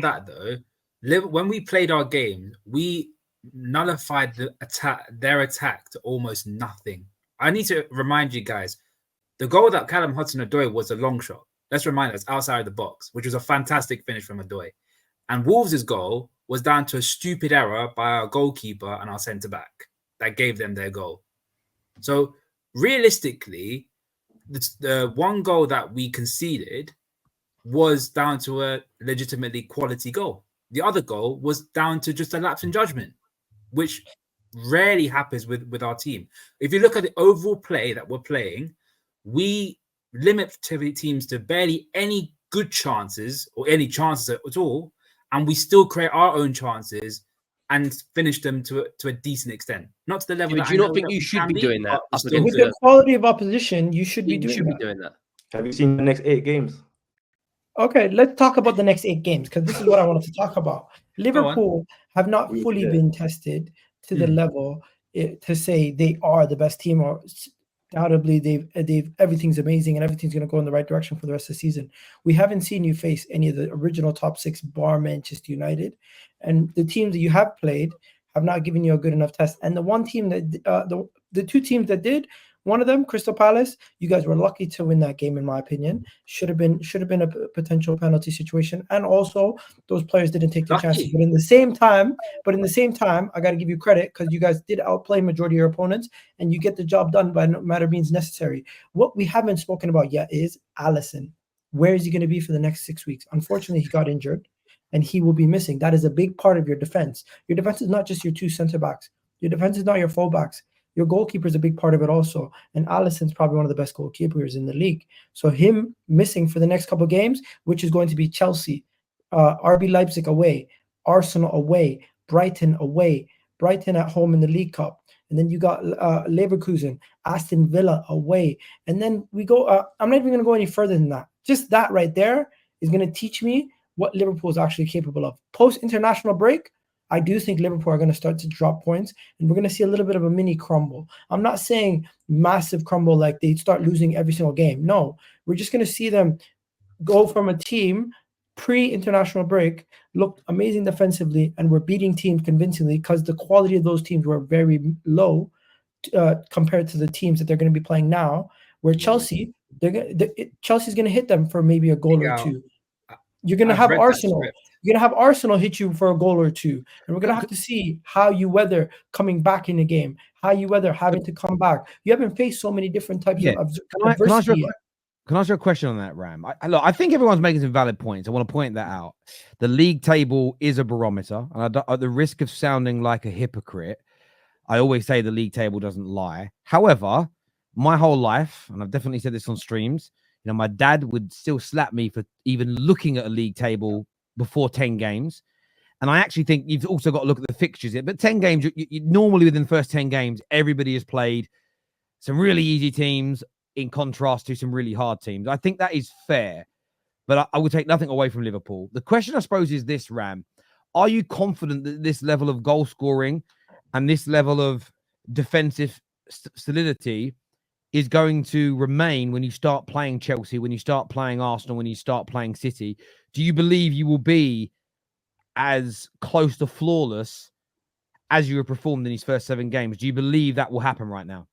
that though, when we played our game, we nullified their attack to almost nothing. I need to remind you guys, the goal that Callum Hudson-Odoi was a long shot. Let's remind us, outside of the box, which was a fantastic finish from Odoi. And Wolves' goal was down to a stupid error by our goalkeeper and our centre-back that gave them their goal. So realistically, the one goal that we conceded was down to a legitimately quality goal. The other goal was down to just a lapse in judgment, which rarely happens with our team. If you look at the overall play that we're playing, we limit teams to barely any good chances or any chances at all, and we still create our own chances and finish them to a decent extent. Not to the level. But do you not think you should be doing that? With the quality of opposition, you should be doing that. Have you seen the next 8 games? Okay, let's talk about the next 8 games, because this is what I wanted to talk about. Liverpool have not fully been tested to the level to say they are the best team, or undoubtedly they've everything's amazing and everything's going to go in the right direction for the rest of the season. We haven't seen you face any of the original top 6 bar Manchester United, and the teams that you have played have not given you a good enough test. And the one team that the 2 teams that did, one of them, Crystal Palace, you guys were lucky to win that game, in my opinion. Should have been a potential penalty situation, and also those players didn't take the chances. But in the same time, I got to give you credit, because you guys did outplay majority of your opponents, and you get the job done by no matter means necessary. What we haven't spoken about yet is Allison. Where is he going to be for the next 6 weeks? Unfortunately, he got injured, and he will be missing. That is a big part of your defense. Your defense is not just your 2 center backs. Your defense is not your fullbacks. Your goalkeeper is a big part of it also. And Allison's probably one of the best goalkeepers in the league. So him missing for the next couple of games, which is going to be Chelsea, RB Leipzig away, Arsenal away, Brighton away, Brighton at home in the League Cup. And then you got Leverkusen, Aston Villa away. And then we go, I'm not even going to go any further than that. Just that right there is going to teach me what Liverpool is actually capable of. Post-international break, I do think Liverpool are going to start to drop points, and we're going to see a little bit of a mini crumble. I'm not saying massive crumble like they start losing every single game. No, we're just going to see them go from a team pre-international break, looked amazing defensively, and we're beating teams convincingly because the quality of those teams were very low compared to the teams that they're going to be playing now, where Chelsea, Chelsea's going to hit them for maybe a goal or 2. You're going to have Arsenal. You're going to have Arsenal hit you for a goal or 2. And we're going to have to see how you weather coming back in the game, how you weather having to come back. You haven't faced so many different types of adversity. Can I ask you a question on that, Ram? I think everyone's making some valid points. I want to point that out. The league table is a barometer. And at the risk of sounding like a hypocrite, I always say the league table doesn't lie. However, my whole life, and I've definitely said this on streams, my dad would still slap me for even looking at a league table before 10 games. And I actually think you've also got to look at the fixtures. But 10 games, you normally within the first 10 games, everybody has played some really easy teams in contrast to some really hard teams. I think that is fair, but I would take nothing away from Liverpool. The question, I suppose, is this, Ram. Are you confident that this level of goal scoring and this level of defensive solidity is going to remain when you start playing Chelsea, when you start playing Arsenal, when you start playing City? Do you believe you will be as close to flawless as you have performed in these first 7 games? Do you believe that will happen right now?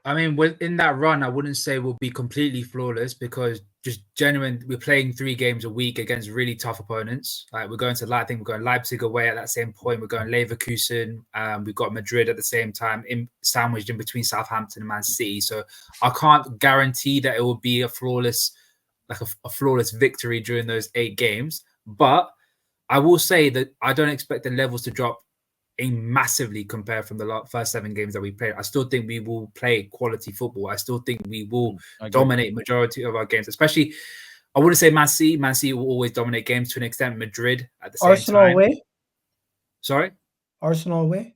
I mean, in that run, I wouldn't say we'll be completely flawless, because just genuine, we're playing 3 games a week against really tough opponents. Like we're going to, I think we're going Leipzig away at that same point. We're going Leverkusen. We've got Madrid at the same time, sandwiched in between Southampton and Man City. So I can't guarantee that it will be a flawless victory during those 8 games. But I will say that I don't expect the levels to drop massively compared from the first 7 games that we played. I still think we will play quality football. I still think we will dominate majority of our games, especially, I wouldn't say Man City. Man City will always dominate games to an extent. Madrid at the same Arsenal time. Away? Sorry? Arsenal away?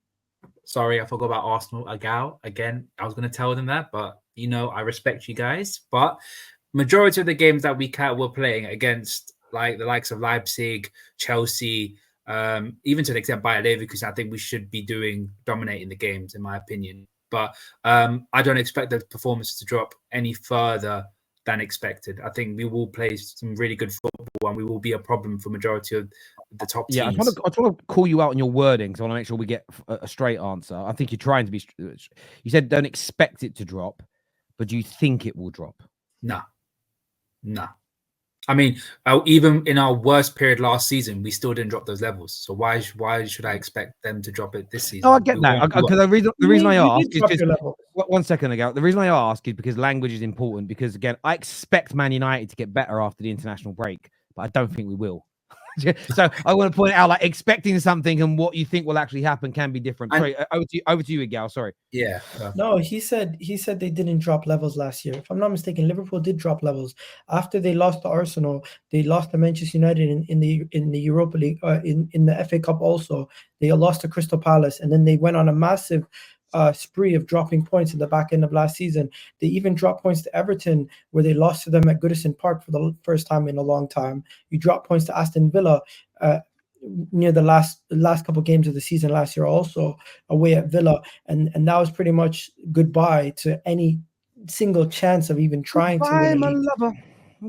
Sorry, I forgot about Arsenal again. I was going to tell them that, but I respect you guys. But majority of the games that we're playing against, like the likes of Leipzig, Chelsea, even to an extent Bayer Leverkusen, I think we should be dominating the games, in my opinion. But I don't expect the performance to drop any further than expected. I think we will play some really good football and we will be a problem for majority of the top teams. Yeah, I just want to call you out on your wording because I want to make sure we get a straight answer. I think you're trying to be. You said don't expect it to drop, but do you think it will drop? No. I mean, even in our worst period last season, we still didn't drop those levels. So why should I expect them to drop it this season? No, I get that. Because the reason I ask is just 1 second ago. The reason I ask is because language is important. Because again, I expect Man United to get better after the international break, but I don't think we will. So I want to point out, like, expecting something and what you think will actually happen can be different. Sorry, over to you, Igal. Sorry. Yeah. No, he said they didn't drop levels last year. If I'm not mistaken, Liverpool did drop levels after they lost to Arsenal. They lost to Manchester United in the Europa League, in the FA Cup. Also, they lost to Crystal Palace, and then they went on a massive spree of dropping points in the back end of last season. They even dropped points to Everton, where they lost to them at Goodison Park for the first time in a long time. You dropped points to Aston Villa near the last couple of games of the season last year, also away at Villa, and that was pretty much goodbye to any single chance of even trying to win a league. Lover.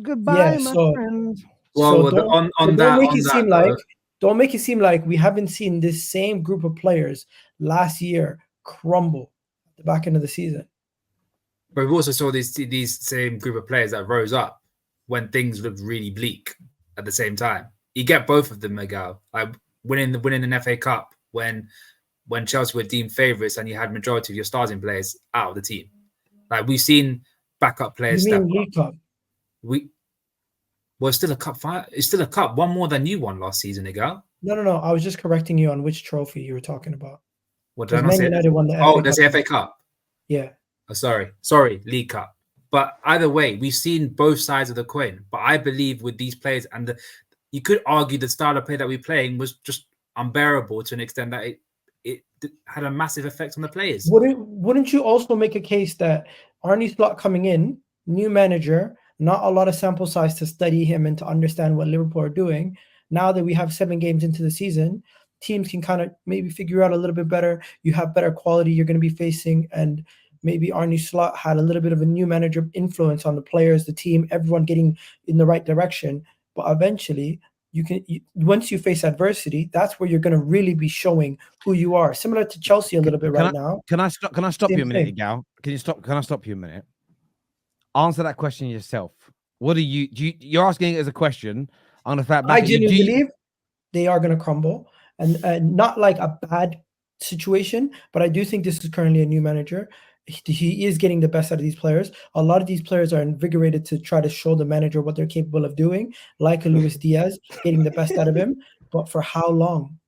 Goodbye, my friend. Well, don't make it seem like we haven't seen this same group of players last year crumble at the back end of the season. But we also saw these same group of players that rose up when things looked really bleak at the same time. You get both of them, Miguel. Like winning an FA Cup when Chelsea were deemed favourites and you had majority of your starting players out of the team. Like we've seen backup players step up. League Cup? It's still a cup fight. It's still a cup. One more than you won last season, Miguel. No. I was just correcting you on which trophy you were talking about. What did I not say? United won the FA Cup. That's the FA Cup. Yeah. Oh, sorry, League Cup. But either way, we've seen both sides of the coin. But I believe with these players, and you could argue the style of play that we're playing was just unbearable to an extent that it had a massive effect on the players. Wouldn't you also make a case that Arne Slot coming in, new manager, not a lot of sample size to study him and to understand what Liverpool are doing? Now that we have 7 games into the season, teams can kind of maybe figure out a little bit better. You have better quality you're going to be facing, and maybe Arne Slot had a little bit of a new manager influence on the players, the team, everyone getting in the right direction. But eventually, once you face adversity, that's where you're going to really be showing who you are. Similar to Chelsea a little bit now. Can I stop you a minute, Gal? Can I stop you a minute? Answer that question yourself. What you're asking it as a question. On the fact, I genuinely believe they are going to crumble, and not like a bad situation, but I do think this is currently a new manager. He is getting the best out of these players. A lot of these players are invigorated to try to show the manager what they're capable of doing, like a Luis Diaz, getting the best out of him. But for how long?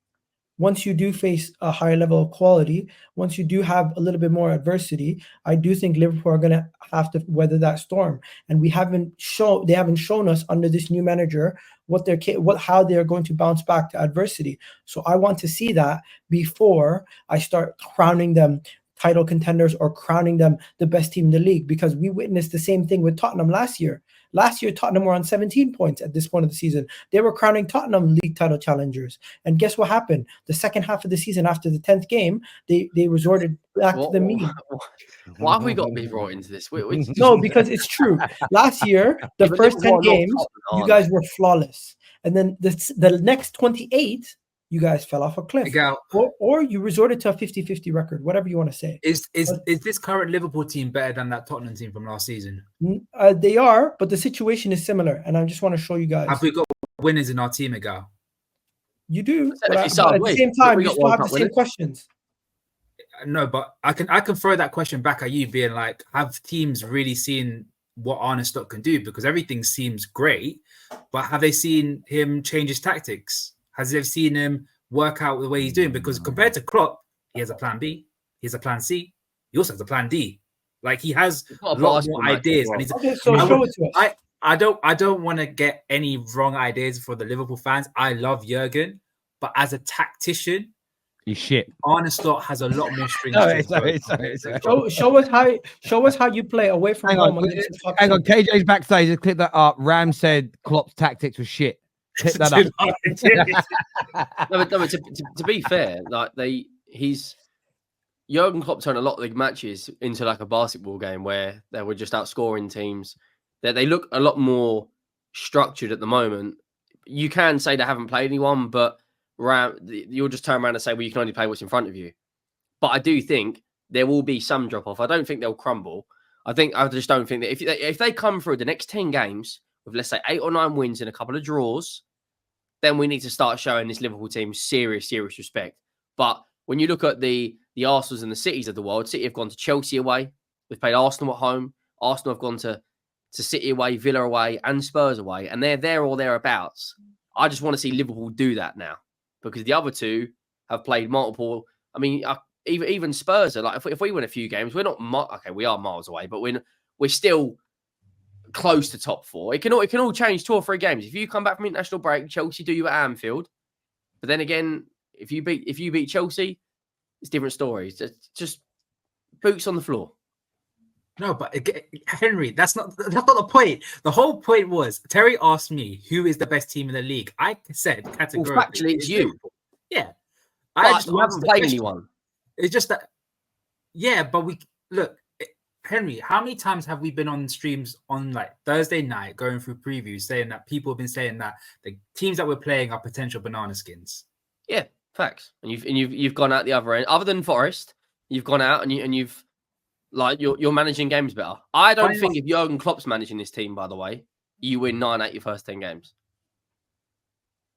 Once you do face a higher level of quality, once you do have a little bit more adversity, I do think Liverpool are going to have to weather that storm. And they haven't shown us under this new manager how they're going to bounce back to adversity. So I want to see that before I start crowning them title contenders or crowning them the best team in the league, because we witnessed the same thing with Tottenham last year. Last year, Tottenham were on 17 points at this point of the season. They were crowning Tottenham league title challengers. And guess what happened? The second half of the season, after the 10th game, they resorted back to the mean. Why have we got me brought into this? No, because it's true. Last year, the first 10 games, you guys were flawless. And then the next 28, you guys fell off a cliff. Or you resorted to a 50-50 record, whatever you want to say. Is this current Liverpool team better than that Tottenham team from last season? They are, but the situation is similar. And I just want to show you guys. Have we got winners in our team, Miguel? You do. But at the same time, you still have the same questions. No, but I can throw that question back at you, being like, have teams really seen what Arne Slot can do? Because everything seems great, but have they seen him change his tactics? Has they seen him work out the way he's doing? Because compared to Klopp, he has a plan B, he has a plan C, he also has a plan D. Like he has a lot more ideas. And show it to us. I don't want to get any wrong ideas for the Liverpool fans. I love Jurgen, but as a tactician, he's shit. Arne Slot has a lot more strings. Show us how you play away from home. Hang on, KJ's backstage. Just clip that up. Ram said Klopp's tactics was shit. Clip that up. No, but to be fair, like Jurgen Klopp turned a lot of the matches into like a basketball game where they were just outscoring teams They look a lot more structured at the moment. You can say they haven't played anyone, but you'll just turn around and say, well, you can only play what's in front of you. But I do think there will be some drop off. I don't think they'll crumble. I just don't think that if they come through the next 10 games with, let's say, 8 or 9 wins and a couple of draws, then we need to start showing this Liverpool team serious respect. But when you look at the Arsenals and the Cities of the world, City have gone to Chelsea away. They've played Arsenal at home. Arsenal have gone to City away, Villa away, and Spurs away, and they're there or thereabouts. I just want to see Liverpool do that now, because the other two have played multiple. I mean, even Spurs are like, if we win a few games, we're not okay. We are miles away, but we're still close to top 4. It can all change 2 or 3 games. If you come back from international break, Chelsea do you at Anfield, but then again, if you beat Chelsea, it's different stories. It's just boots on the floor. No, but Henry, that's not the point. The whole point was Terry asked me who is the best team in the league. I said categorically, well, factually, it's you. Liverpool. Yeah, but you haven't played anyone. It's just that. Yeah, but Henry. How many times have we been on streams on like Thursday night going through previews saying that people have been saying that the teams that we're playing are potential banana skins? Yeah, facts. And you've gone out the other end. Other than Forest, you've gone out and you've. Like you're managing games better. I don't think if Jurgen Klopp's managing this team, by the way, you win 9 out your first 10 games.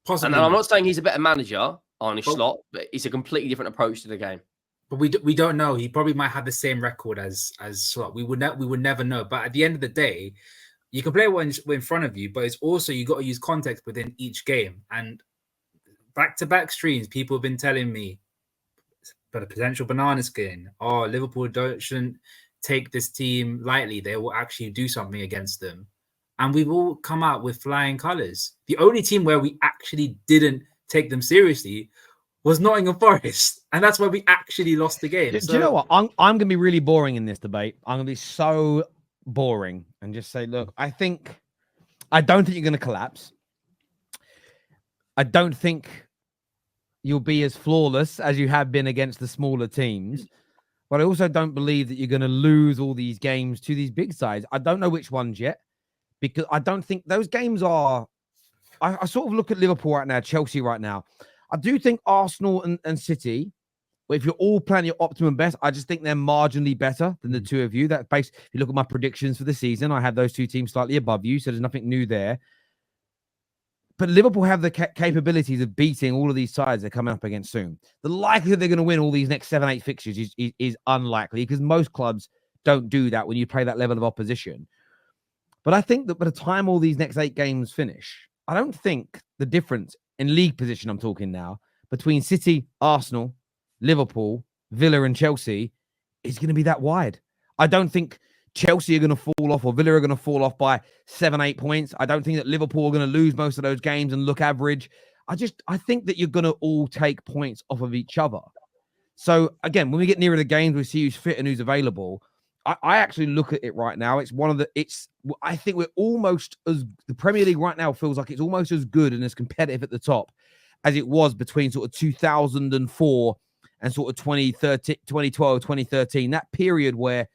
Possibly. And I'm not saying he's a better manager, Arne Slot, but it's a completely different approach to the game. But we don't know. He probably might have the same record as Slot. We would never know. But at the end of the day, you can play what's in front of you, but it's also you got to use context within each game. And back-to-back streams, people have been telling me, but a potential banana skin. Oh, Liverpool shouldn't take this team lightly. They will actually do something against them. And we've all come out with flying colours. The only team where we actually didn't take them seriously was Nottingham Forest. And that's where we actually lost the game. Do you know what? I'm going to be really boring in this debate. I'm going to be so boring and just say, look, I don't think you're going to collapse. I don't think you'll be as flawless as you have been against the smaller teams. But I also don't believe that you're going to lose all these games to these big sides. I don't know which ones yet, because I don't think those games are... I sort of look at Liverpool right now, Chelsea right now. I do think Arsenal and City, but if you're all playing your optimum best, I just think they're marginally better than the two of you. That if you look at my predictions for the season, I have those two teams slightly above you, so there's nothing new there. But Liverpool have the capabilities of beating all of these sides they're coming up against soon. The likelihood they're going to win all these next 7-8 fixtures is unlikely, because most clubs don't do that when you play that level of opposition. But I think that by the time all these next 8 games finish, I don't think the difference in league position, I'm talking now, between City, Arsenal, Liverpool, Villa and Chelsea is going to be that wide. I don't think Chelsea are going to fall off or Villa are going to fall off by 7-8 points. I don't think that Liverpool are going to lose most of those games and look average. I think that you're going to all take points off of each other. So again, when we get nearer the games, we see who's fit and who's available. I actually look at it right now. I think we're almost the Premier League right now feels like it's almost as good and as competitive at the top as it was between sort of 2004 and sort of 2012, 2013, that period where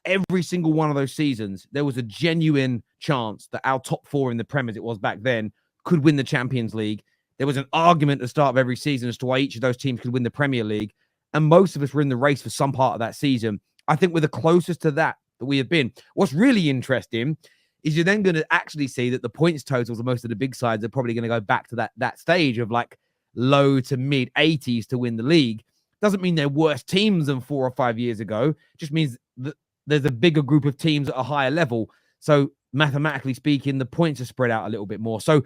every single one of those seasons, there was a genuine chance that our top 4 in the Prem, as it was back then, could win the Champions League. There was an argument at the start of every season as to why each of those teams could win the Premier League. And most of us were in the race for some part of that season. I think we're the closest to that we have been. What's really interesting is you're then going to actually see that the points totals of most of the big sides are probably going to go back to that stage of like low to mid 80s to win the league. Doesn't mean they're worse teams than 4 or 5 years ago. Just means that there's a bigger group of teams at a higher level. So mathematically speaking, the points are spread out a little bit more. So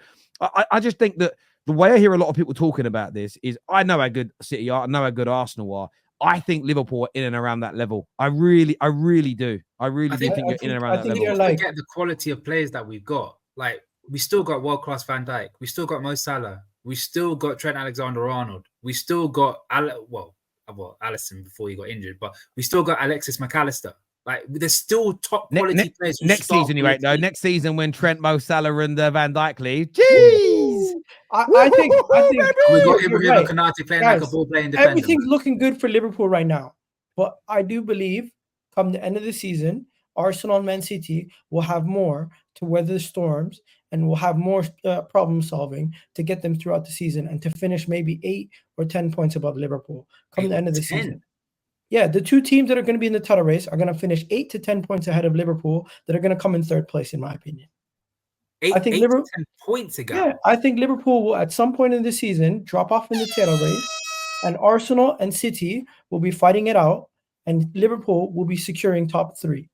I just think that the way I hear a lot of people talking about this is I know how good City are. I know how good Arsenal are. I think Liverpool are in and around that level. I really do. I do think you're in and around that level. You forget the quality of players that we've got. Like, we still got world-class Van Dijk. We still got Mo Salah. We still got Trent Alexander-Arnold. We still got Allison before he got injured, but we still got Alexis McAllister. Like, there's still top quality players. Next season, you ain't though. Next season, when Trent, Mo Salah, and Van Dijk leave, jeez. I think we got Ibrahima Konate playing like a ball-playing defender. Everything's looking good for Liverpool right now, but I do believe come the end of the season, Arsenal and Man City will have more to weather the storms and will have more problem solving to get them throughout the season and to finish maybe 8 or 10 points above Liverpool come the end of the season. Yeah, the two teams that are going to be in the title race are going to finish 8 to 10 points ahead of Liverpool that are going to come in third place, in my opinion. I think Liverpool 10 points ago. Yeah, I think Liverpool will at some point in the season drop off in the title race, and Arsenal and City will be fighting it out, and Liverpool will be securing top 3.